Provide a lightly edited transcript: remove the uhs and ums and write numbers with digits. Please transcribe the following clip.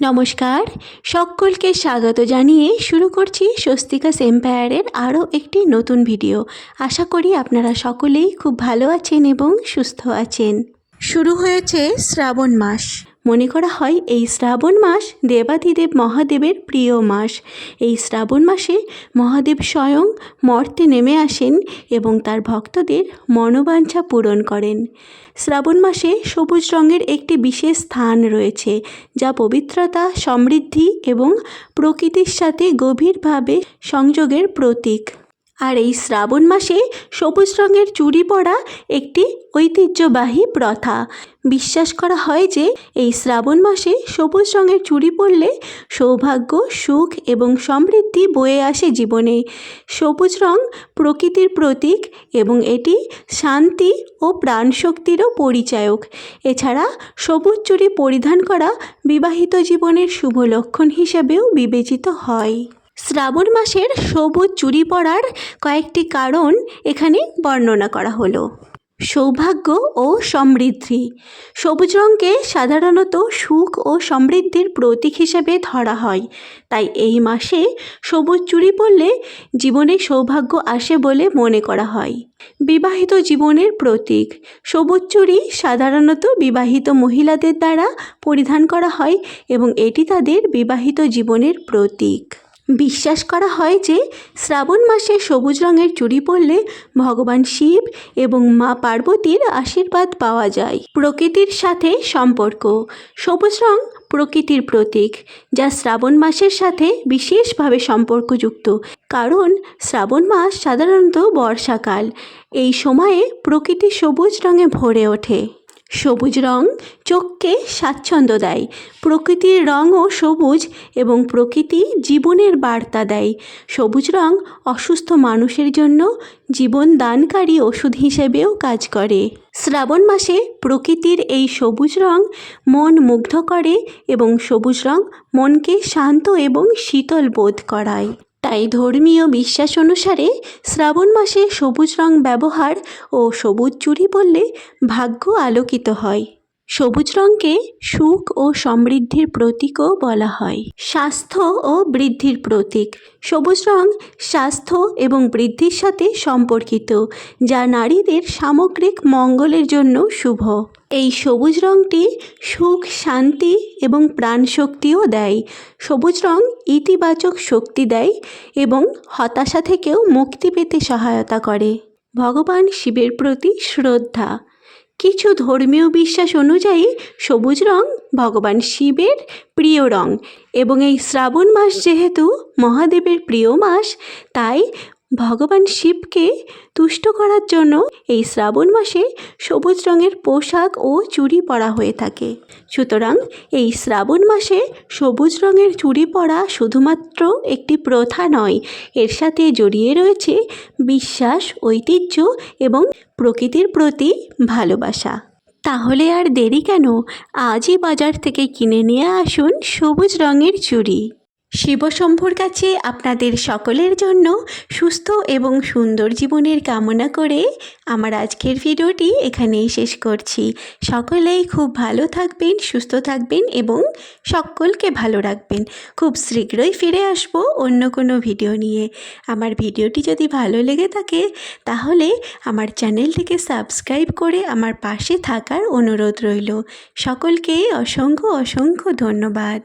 নমস্কার, সকলকে স্বাগত জানিয়ে শুরু করছি স্বস্তিকাস এম্পায়ারের আরও একটি নতুন ভিডিও। আশা করি আপনারা সকলেই খুব ভালো আছেন এবং সুস্থ আছেন। শুরু হয়েছে শ্রাবণ মাস। মনে করা হয় এই শ্রাবণ মাস দেবাদিদেব মহাদেবের প্রিয় মাস। এই শ্রাবণ মাসে মহাদেব স্বয়ং মর্তে নেমে আসেন এবং তার ভক্তদের মনোবাঞ্ছা পূরণ করেন। শ্রাবণ মাসে সবুজ রঙের একটি বিশেষ স্থান রয়েছে, যা পবিত্রতা, সমৃদ্ধি এবং প্রকৃতির সাথে গভীরভাবে সংযোগের প্রতীক। আর এই শ্রাবণ মাসে সবুজ রঙের চুড়ি পরা একটি ঐতিহ্যবাহী প্রথা। বিশ্বাস করা হয় যে এই শ্রাবণ মাসে সবুজ রঙের চুড়ি পরলে সৌভাগ্য, সুখ এবং সমৃদ্ধি বয়ে আসে জীবনে। সবুজ রং প্রকৃতির প্রতীক এবং এটি শান্তি ও প্রাণশক্তিরও পরিচায়ক। এছাড়া সবুজ চুড়ি পরিধান করা বিবাহিত জীবনের শুভ লক্ষণ হিসেবেও বিবেচিত হয়। শ্রাবণ মাসের সবুজ চুড়ি পরার কয়েকটি কারণ এখানে বর্ণনা করা হলো। সৌভাগ্য ও সমৃদ্ধি। সবুজ রঙকে সাধারণত সুখ ও সমৃদ্ধির প্রতীক হিসেবে ধরা হয়, তাই এই মাসে সবুজ চুড়ি পরলে জীবনে সৌভাগ্য আসে বলে মনে করা হয়। বিবাহিত জীবনের প্রতীক। সবুজ চুড়ি সাধারণত বিবাহিত মহিলাদের দ্বারা পরিধান করা হয় এবং এটি তাদের বিবাহিত জীবনের প্রতীক। বিশ্বাস করা হয় যে শ্রাবণ মাসে সবুজ রঙের চুড়ি পরলে ভগবান শিব এবং মা পার্বতীর আশীর্বাদ পাওয়া যায়। প্রকৃতির সাথে সম্পর্ক। সবুজ রং প্রকৃতির প্রতীক, যা শ্রাবণ মাসের সাথে বিশেষভাবে সম্পর্কযুক্ত, কারণ শ্রাবণ মাস সাধারণত বর্ষাকাল। এই সময়ে প্রকৃতি সবুজ রঙে ভরে ওঠে। সবুজ রং চোখকে স্বাচ্ছন্দ্য দেয়। প্রকৃতির রঙও সবুজ এবং প্রকৃতি জীবনের বার্তা দেয়। সবুজ রং অসুস্থ মানুষের জন্য জীবন দানকারী ওষুধ হিসেবেও কাজ করে। শ্রাবণ মাসে প্রকৃতির এই সবুজ রং মন মুগ্ধ করে এবং সবুজ রং মনকে শান্ত এবং শীতল বোধ করায়। তাই ধর্মীয় বিশ্বাস অনুসারে শ্রাবণ মাসে সবুজ রং ব্যবহার ও সবুজ চুড়ি পরলে ভাগ্য আলোকিত হয়। সবুজ রঙকে সুখ ও সমৃদ্ধির প্রতীকও বলা হয়। স্বাস্থ্য ও বৃদ্ধির প্রতীক। সবুজ রং স্বাস্থ্য এবং বৃদ্ধির সাথে সম্পর্কিত, যা নারীদের সামগ্রিক মঙ্গলের জন্য শুভ। এই সবুজ রঙটি সুখ, শান্তি এবং প্রাণশক্তিও দেয়। সবুজ রং ইতিবাচক শক্তি দেয় এবং হতাশা থেকেও মুক্তি পেতে সহায়তা করে। ভগবান শিবের প্রতি শ্রদ্ধা। কিছু ধর্মীয় বিশ্বাস অনুযায়ী সবুজ রং ভগবান শিবের প্রিয় রং এবং এই শ্রাবণ মাস যেহেতু মহাদেবের প্রিয় মাস, তাই ভগবান শিবকে তুষ্ট করার জন্য এই শ্রাবণ মাসে সবুজ রঙের পোশাক ও চুড়ি পরা হয়ে থাকে। সুতরাং এই শ্রাবণ মাসে সবুজ রঙের চুড়ি পরা শুধুমাত্র একটি প্রথা নয়, এর সাথে জড়িয়ে রয়েছে বিশ্বাস, ঐতিহ্য এবং প্রকৃতির প্রতি ভালোবাসা। তাহলে আর দেরি কেন? আজই বাজার থেকে কিনে নিয়ে আসুন সবুজ রঙের চুড়ি। শিবশম্ভুর কাছে আপনাদের সকলের জন্য সুস্থ এবং সুন্দর জীবনের কামনা করে আমার আজকের ভিডিওটি এখানেই শেষ করছি। সকলেই খুব ভালো থাকবেন, সুস্থ থাকবেন এবং সকলকে ভালো রাখবেন। খুব শীঘ্রই ফিরে আসব অন্য কোনো ভিডিও নিয়ে। আমার ভিডিওটি যদি ভালো লেগে থাকে তাহলে আমার চ্যানেলটিকে সাবস্ক্রাইব করে আমার পাশে থাকার অনুরোধ রইল। সকলকে অসংখ্য অসংখ্য ধন্যবাদ।